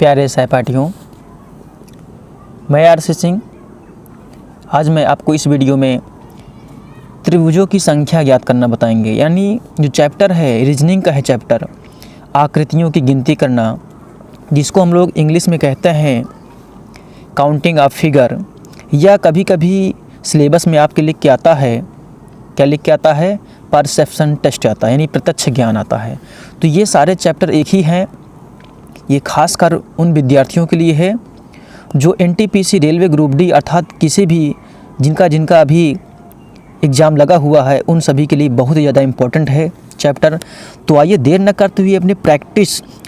प्यारे सहपाठियों, मैं आरसी सिंह। आज मैं आपको इस वीडियो में त्रिभुजों की संख्या ज्ञात करना बताएंगे। यानी जो चैप्टर है रीजनिंग का है चैप्टर, आकृतियों की गिनती करना, जिसको हम लोग इंग्लिश में कहते हैं काउंटिंग ऑफ फिगर, या कभी कभी सिलेबस में आपके लिख के आता है, क्या लिख के आता है, परसेप्शन टेस्ट आता है, यानी प्रत्यक्ष ज्ञान आता है। तो ये सारे चैप्टर एक ही हैं। ये खासकर उन विद्यार्थियों के लिए है जो एनटीपीसी रेलवे ग्रुप डी अर्थात किसी भी जिनका अभी एग्ज़ाम लगा हुआ है, उन सभी के लिए बहुत ही ज़्यादा इम्पोर्टेंट है चैप्टर। तो आइए देर न करते हुए अपने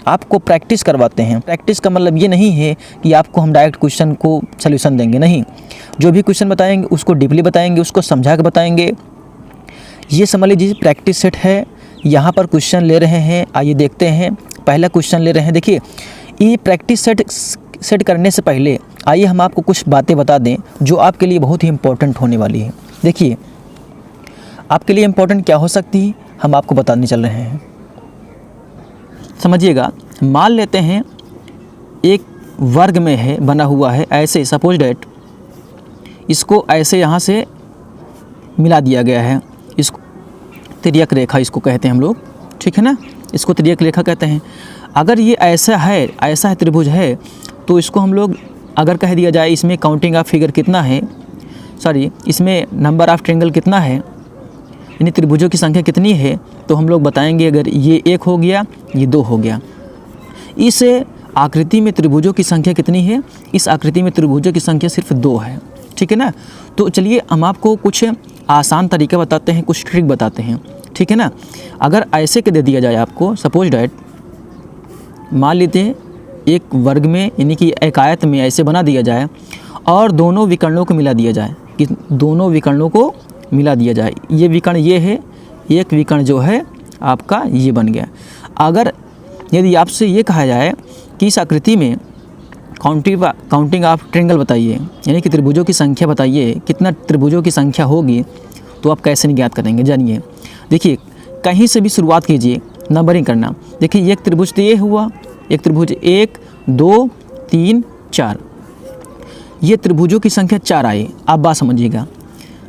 आपको प्रैक्टिस करवाते हैं। प्रैक्टिस का मतलब ये नहीं है कि आपको हम डायरेक्ट क्वेश्चन को सल्यूशन देंगे, नहीं। जो भी क्वेश्चन बताएंगे उसको डीपली बताएंगे, उसको समझा के बताएंगे। ये समझ लीजिए प्रैक्टिस सेट है। यहाँ पर क्वेश्चन ले रहे हैं, आइए देखते हैं। पहला क्वेश्चन ले रहे हैं। देखिए, ये प्रैक्टिस सेट करने से पहले आइए हम आपको कुछ बातें बता दें जो आपके लिए बहुत ही इम्पोर्टेंट होने वाली है। देखिए, आपके लिए इम्पोर्टेंट क्या हो सकती है, हम आपको बताने चल रहे हैं। समझिएगा, मान लेते हैं एक वर्ग में है, बना हुआ है ऐसे, सपोज डैट इसको ऐसे यहाँ से मिला दिया गया है। इसको तिर्यक रेखा इसको कहते हैं हम लोग, ठीक है ना, इसको तिर्यक रेखा कहते हैं। अगर ये ऐसा है त्रिभुज है, तो इसको हम लोग अगर कह दिया जाए इसमें काउंटिंग ऑफ फिगर कितना है, इसमें नंबर ऑफ ट्रायंगल कितना है, यानी त्रिभुजों की संख्या कितनी है, तो हम लोग बताएंगे अगर ये 1 हो गया, ये 2 हो गया। इस आकृति में त्रिभुजों की संख्या कितनी है, इस आकृति में त्रिभुजों की संख्या सिर्फ 2 है, ठीक है ना। तो चलिए हम आपको कुछ आसान तरीका बताते हैं, कुछ ट्रिक बताते हैं, ठीक है ना। अगर ऐसे के दे दिया जाए आपको, सपोज डैट मान लीजिए एक वर्ग में, यानी कि एक आयत में ऐसे बना दिया जाए और दोनों विकर्णों को मिला दिया जाए, कि दोनों विकर्णों को मिला दिया जाए। ये विकर्ण ये है, एक विकर्ण जो है आपका ये बन गया। अगर यदि आपसे ये कहा जाए कि इस आकृति में काउंटिंग ऑफ ट्रायंगल बताइए, यानी कि त्रिभुजों की संख्या बताइए, कितना त्रिभुजों की संख्या होगी, तो आप कैसे नहीं ज्ञात करेंगे, जानिए। देखिए, कहीं से भी शुरुआत कीजिए, नंबरिंग करना। देखिए, एक त्रिभुज तो ये हुआ, एक त्रिभुज 1 2 3 4, ये त्रिभुजों की संख्या 4 आई। आप बात समझिएगा,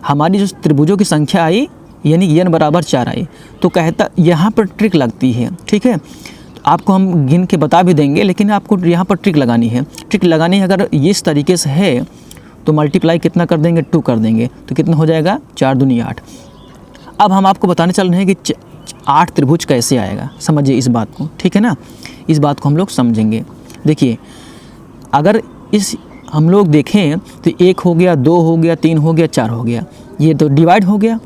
हमारी जो त्रिभुजों की संख्या आई यानी n बराबर 4 आई। तो कहता यहाँ पर ट्रिक लगती है, ठीक है। तो आपको हम गिन के बता भी देंगे, लेकिन आपको यहाँ पर ट्रिक लगानी है। ट्रिक लगानी है, अगर इस तरीके से है तो मल्टीप्लाई कितना कर देंगे, 2 कर देंगे, तो कितना हो जाएगा, 4 दूनी 8। अब हम आपको बताने चल रहे हैं कि 8 त्रिभुज कैसे आएगा, समझिए इस बात को, ठीक है ना। इस बात को हम लोग समझेंगे। देखिए, अगर इस हम लोग देखें तो 1 हो गया, 2 हो गया, 3 हो गया, 4 हो गया, ये तो डिवाइड हो गया।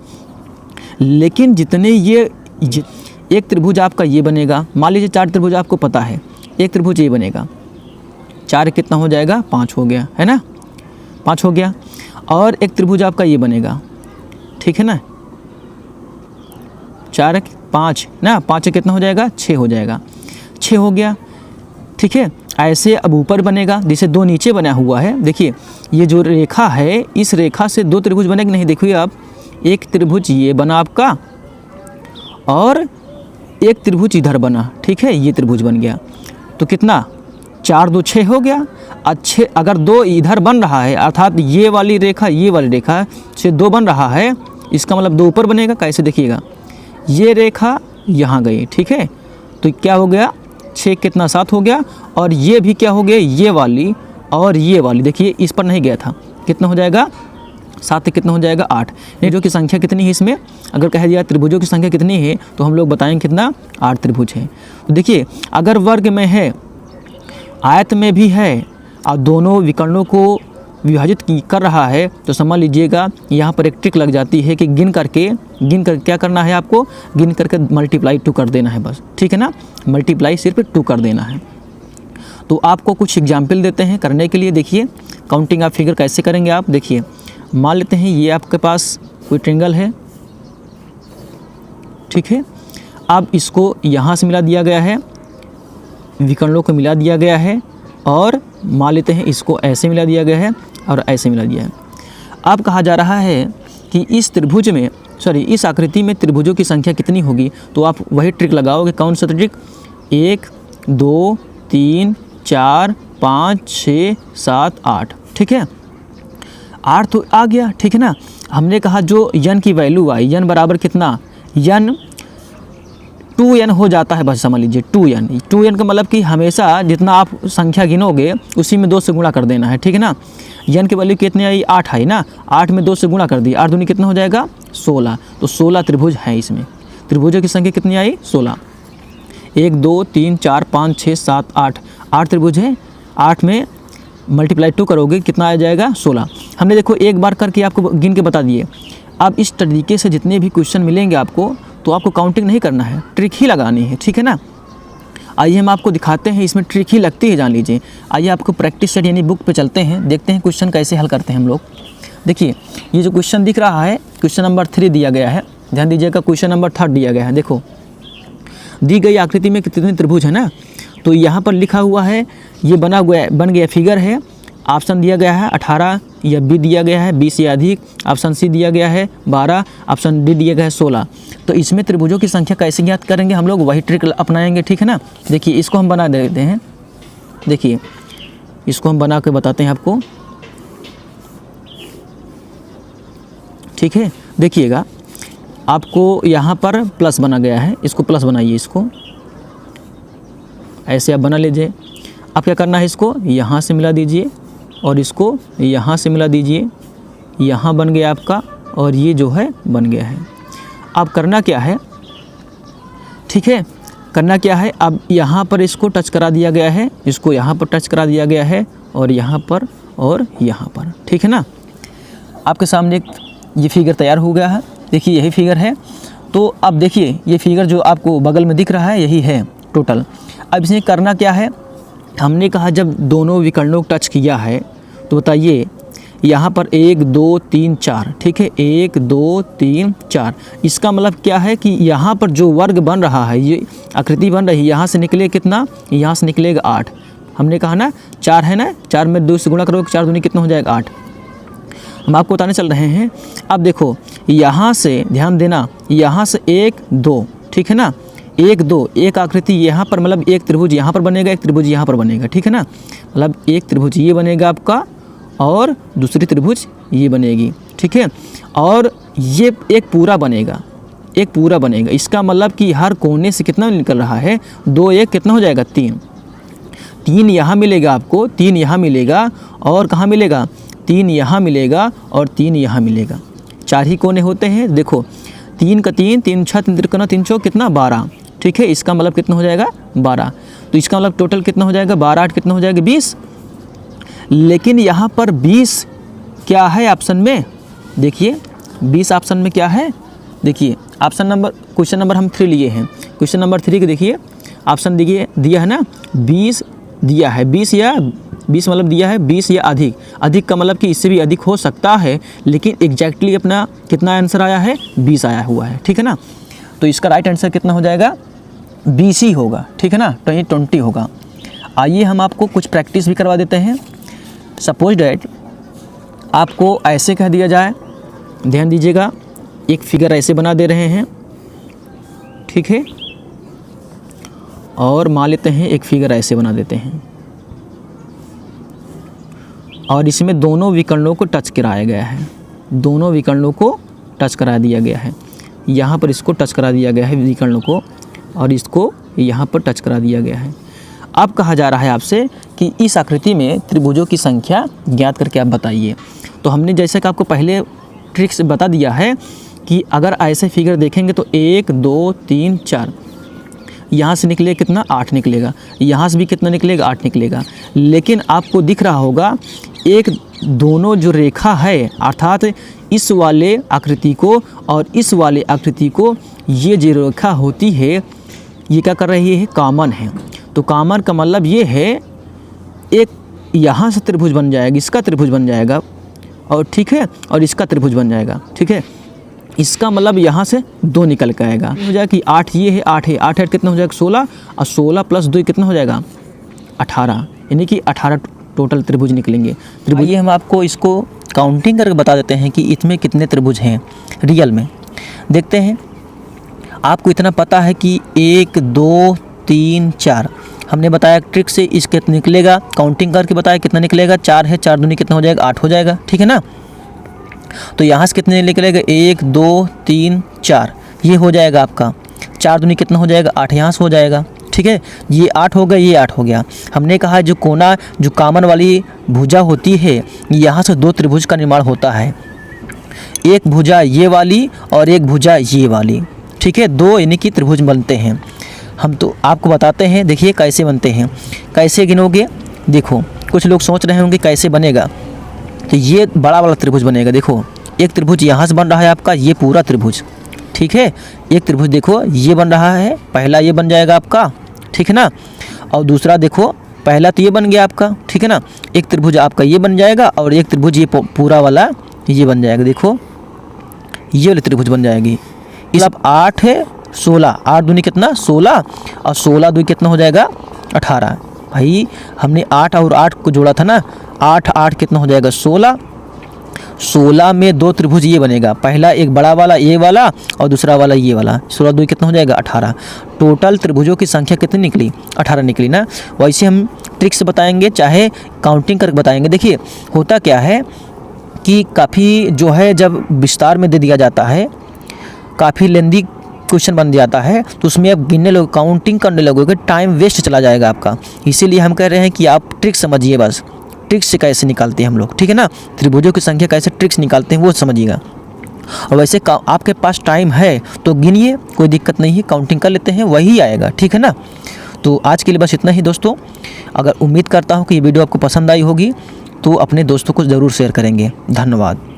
लेकिन जितने ये एक त्रिभुज आपका ये बनेगा, मान लीजिए 4 त्रिभुज आपको पता है, एक त्रिभुज ये बनेगा, 4 कितना हो जाएगा, 5 हो गया, है ना, 5 हो गया। और एक त्रिभुज आपका ये बनेगा, ठीक है ना, 4 5 ना, 5 कितना हो जाएगा, 6 हो जाएगा, 6 हो गया, ठीक है। ऐसे अब ऊपर बनेगा, जैसे 2 नीचे बना हुआ है। देखिए, ये जो रेखा है, इस रेखा से 2 त्रिभुज बनेगा नहीं। देखिए आप, एक त्रिभुज ये बना आपका और एक त्रिभुज इधर बना, ठीक है, ये त्रिभुज बन गया। तो कितना, 4 2 6 हो गया। अच्छे, अगर 2 इधर बन रहा है, अर्थात ये वाली रेखा से 2 बन रहा है, इसका मतलब 2 ऊपर बनेगा। कैसे, देखिएगा, ये रेखा यहाँ गई, ठीक है, तो क्या हो गया, 6 कितना 7 हो गया। और ये भी क्या हो गया, ये वाली और ये वाली, देखिए इस पर नहीं गया था, कितना हो जाएगा, 7 कितना हो जाएगा, 8। त्रिभुजों की संख्या कितनी है इसमें, अगर कह दिया त्रिभुजों की संख्या कितनी है, तो हम लोग बताएंगे कितना, 8 त्रिभुज है। तो देखिए, अगर वर्ग में है, आयत में भी है और दोनों विकर्णों को विभाजित कर रहा है, तो समझ लीजिएगा यहाँ पर एक ट्रिक लग जाती है कि गिन करके क्या करना है, आपको गिन करके मल्टीप्लाई 2 कर देना है बस, ठीक है ना, मल्टीप्लाई सिर्फ 2 कर देना है। तो आपको कुछ एग्जाम्पल देते हैं करने के लिए। देखिए, काउंटिंग ऑफ फिगर कैसे करेंगे आप। देखिए, मान लेते हैं ये आपके पास कोई ट्रायंगल है, ठीक है। अब इसको यहाँ से मिला दिया गया है, विकर्णों को मिला दिया गया है, और मान लेते हैं इसको ऐसे मिला दिया गया है और ऐसे मिला दिया है। अब कहा जा रहा है कि इस आकृति में त्रिभुजों की संख्या कितनी होगी। तो आप वही ट्रिक लगाओगे, कौन सा ट्रिक, 1 2 3 4 5 6 7 8, ठीक है। 8 तो आ गया, ठीक है ना। हमने कहा जो n की वैल्यू आई, n बराबर कितना, n 2n हो जाता है, बस समझ लीजिए 2n का मतलब कि हमेशा जितना आप संख्या गिनोगे उसी में 2 से गुणा कर देना है, ठीक है ना। n की वैल्यू कितनी आई, 8 आई ना, 8 में 2 से गुणा कर दी, 8 दूनी कितना हो जाएगा 16। तो 16 त्रिभुज है इसमें, त्रिभुजों की संख्या कितनी आई 16। 1 2 3 4 5 6 7 8, 8 त्रिभुज है, 8 में मल्टीप्लाई 2 करोगे कितना आ जाएगा 16। हमने देखो एक बार करके आपको गिन के बता दिए। अब इस तरीके से जितने भी क्वेश्चन मिलेंगे आपको, तो आपको काउंटिंग नहीं करना है, ट्रिक ही लगानी है, ठीक है ना। आइए हम आपको दिखाते हैं, इसमें ट्रिक ही लगती है, जान लीजिए। आइए आपको प्रैक्टिस सेट यानी बुक पे चलते हैं, देखते हैं क्वेश्चन कैसे हल करते हैं हम लोग। देखिए ये जो क्वेश्चन दिख रहा है, क्वेश्चन नंबर 3 दिया गया है, ध्यान दीजिएगा। क्वेश्चन नंबर 3 दिया गया है, देखो दी गई आकृति में कितने त्रिभुज है ना। तो यहाँ पर लिखा हुआ है, ये बन गया फिगर है। ऑप्शन दिया गया है 18 या बी दिया गया है 20 या अधिक, ऑप्शन सी दिया गया है 12, ऑप्शन डी दिया गया है 16। तो इसमें त्रिभुजों की संख्या कैसे ज्ञात करेंगे हम लोग, वही ट्रिक अपनाएंगे, ठीक है ना। देखिए इसको हम बना देते हैं, देखिए इसको हम बना के बताते हैं आपको, ठीक है। देखिएगा आपको यहाँ पर प्लस बना गया है, इसको प्लस बनाइए, इसको ऐसे आप बना लीजिए। अब क्या करना है, इसको यहाँ से मिला दीजिए और इसको यहाँ से मिला दीजिए, यहाँ बन गया आपका और ये जो है बन गया है। अब करना क्या है, ठीक है, करना क्या है, अब यहाँ पर इसको टच करा दिया गया है, इसको यहाँ पर टच करा दिया गया है और यहाँ पर और यहाँ पर, ठीक है ना। आपके सामने एक ये फिगर तैयार हो गया है, देखिए यही फिगर है। तो अब देखिए ये फिगर जो आपको बगल में दिख रहा है यही है टोटल। अब इसमें करना क्या है, हमने कहा जब दोनों विकर्णों को टच किया है तो बताइए यहाँ पर 1 2 3 4, ठीक है, 1 2 3 4। इसका मतलब क्या है कि यहाँ पर जो वर्ग बन रहा है, ये आकृति बन रही है, यहाँ से निकले कितना, यहाँ से निकलेगा 8। हमने कहा ना 4 है ना, 4 में 2 से गुणा करोगे 4 दूनी कितना हो जाएगा 8। हम आपको बताने चल रहे हैं। अब देखो यहाँ से ध्यान देना, यहाँ से 1 2, ठीक है ना, 1 2, एक आकृति यहाँ पर, मतलब एक त्रिभुज यहाँ पर बनेगा, एक त्रिभुज यहाँ पर बनेगा, ठीक है ना। मतलब एक त्रिभुज ये बनेगा आपका और दूसरी त्रिभुज ये बनेगी, ठीक है। और ये एक पूरा बनेगा, एक पूरा बनेगा। इसका मतलब कि हर कोने से कितना निकल रहा है, 2 1 कितना हो जाएगा 3। 3 यहाँ मिलेगा आपको, 3 यहाँ मिलेगा और कहाँ मिलेगा, 3 यहाँ मिलेगा और 3 यहाँ मिलेगा। 4 ही कोने होते हैं। देखो 3 का 3, 3 6 3 त्रिकोण 3 चौक कितना 12, ठीक है। इसका मतलब कितना हो जाएगा 12। तो इसका मतलब टोटल कितना हो जाएगा 12 8 कितना हो जाएगा 20। लेकिन यहाँ पर 20 क्या है ऑप्शन में, देखिए 20 ऑप्शन में क्या है, देखिए ऑप्शन नंबर, क्वेश्चन नंबर हम 3 लिए हैं, क्वेश्चन नंबर 3 के देखिए ऑप्शन दिया है ना, 20 दिया है, 20 या 20 मतलब दिया है 20 या अधिक। अधिक का मतलब कि इससे भी अधिक हो सकता है, लेकिन एग्जैक्टली अपना कितना आंसर आया है 20 आया हुआ है, ठीक है ना। तो इसका राइट आंसर कितना हो जाएगा 20 ही होगा, ठीक है ना, तो ये 20 होगा। आइए हम आपको कुछ प्रैक्टिस भी करवा देते हैं। सपोज डैट आपको ऐसे कह दिया जाए, ध्यान दीजिएगा, एक फिगर ऐसे बना दे रहे हैं, ठीक है, और मान लेते हैं एक फिगर ऐसे बना देते हैं और इसमें दोनों विकर्णों को टच कराया गया है, दोनों विकर्णों को टच करा दिया गया है। यहाँ पर इसको टच करा दिया गया है विकर्णों को और इसको यहाँ पर टच करा दिया गया है। अब कहा जा रहा है आपसे कि इस आकृति में त्रिभुजों की संख्या ज्ञात करके आप बताइए। तो हमने जैसे कि आपको पहले ट्रिक से बता दिया है कि अगर ऐसे फिगर देखेंगे तो 1 2 3 4, यहाँ से निकले कितना 8 निकलेगा, यहाँ से भी कितना निकलेगा 8 निकलेगा। लेकिन आपको दिख रहा होगा एक दोनों जो रेखा है, अर्थात इस वाले आकृति को और इस वाले आकृति को, ये जो रेखा होती है ये क्या कर रही है, कॉमन है। तो कॉमन का मतलब ये है एक यहाँ से त्रिभुज बन जाएगा, इसका त्रिभुज बन जाएगा और ठीक है, और इसका त्रिभुज बन जाएगा, ठीक है। इसका मतलब यहाँ से 2 निकल के आएगा, हो जाएगा कि 8 ये है, 8 है, 8 8 कितना हो जाएगा 16 और 16 प्लस 2 कितना हो जाएगा 18, यानी कि 18 टोटल त्रिभुज निकलेंगे। त्रिभुज ये हम आपको इसको काउंटिंग करके बता देते हैं कि इसमें कितने त्रिभुज हैं रियल में। देखते हैं, आपको इतना पता है कि 1 2 3 4, हमने बताया ट्रिक से इस कितना निकलेगा, काउंटिंग करके बताया कितना निकलेगा, 4 है, 4 दूनी कितना हो जाएगा, 8 हो जाएगा, ठीक है ना। तो यहाँ से कितने निकलेगा, 1 2 3 4, ये हो जाएगा आपका 4 दूनी कितना हो जाएगा, 8 यहाँ से हो जाएगा, ठीक है। ये 8 हो गया, ये 8 हो गया। हमने कहा जो कोना जो कॉमन वाली भुजा होती है, यहाँ से 2 त्रिभुज का निर्माण होता है, एक भुजा ये वाली और एक भुजा ये वाली, ठीक है। 2 यानी कि त्रिभुज बनते हैं। हम तो आपको बताते हैं, देखिए कैसे बनते हैं, कैसे गिनोगे। देखो कुछ लोग सोच रहे होंगे कैसे बनेगा, तो ये बड़ा वाला त्रिभुज बनेगा। देखो एक त्रिभुज यहाँ से बन रहा है आपका, ये पूरा त्रिभुज, ठीक है। एक त्रिभुज देखो ये बन रहा है, पहला ये बन जाएगा आपका, ठीक है ना। और दूसरा देखो, पहला तो ये बन गया आपका, ठीक है ना। एक त्रिभुज आपका ये बन जाएगा और एक त्रिभुज ये पूरा वाला ये बन जाएगा। देखो ये वाली त्रिभुज बन जाएगी। इस अब 8 है 16, 8 दूनी कितना 16 और 16 दूनी कितना हो जाएगा 18। भाई हमने 8 और 8 को जोड़ा था ना, 8 8 कितना हो जाएगा 16। 16 में 2 त्रिभुज ये बनेगा, पहला एक बड़ा वाला ये वाला और दूसरा वाला ये वाला। 16 दूनी कितना हो जाएगा 18। टोटल त्रिभुजों की संख्या कितनी निकली, 18 निकली ना। वैसे हम ट्रिक से बताएंगे चाहे काउंटिंग करके बताएंगे। देखिए होता क्या है कि काफ़ी जो है जब विस्तार में दे दिया जाता है, काफ़ी लेंदी क्वेश्चन बन जाता है, तो उसमें आप गिनने लगो, काउंटिंग करने लगोगे, टाइम वेस्ट चला जाएगा आपका। इसीलिए हम कह रहे हैं कि आप ट्रिक समझिए, बस ट्रिक से कैसे निकालते हैं हम लोग, ठीक है ना। त्रिभुजों की संख्या कैसे ट्रिक्स निकालते हैं वो समझिएगा। और वैसे आपके पास टाइम है तो गिनिए, कोई दिक्कत नहीं है, काउंटिंग कर लेते हैं वही आएगा, ठीक है ना। तो आज के लिए बस इतना ही दोस्तों। अगर उम्मीद करता हूँ कि ये वीडियो आपको पसंद आई होगी तो अपने दोस्तों को ज़रूर शेयर करेंगे। धन्यवाद।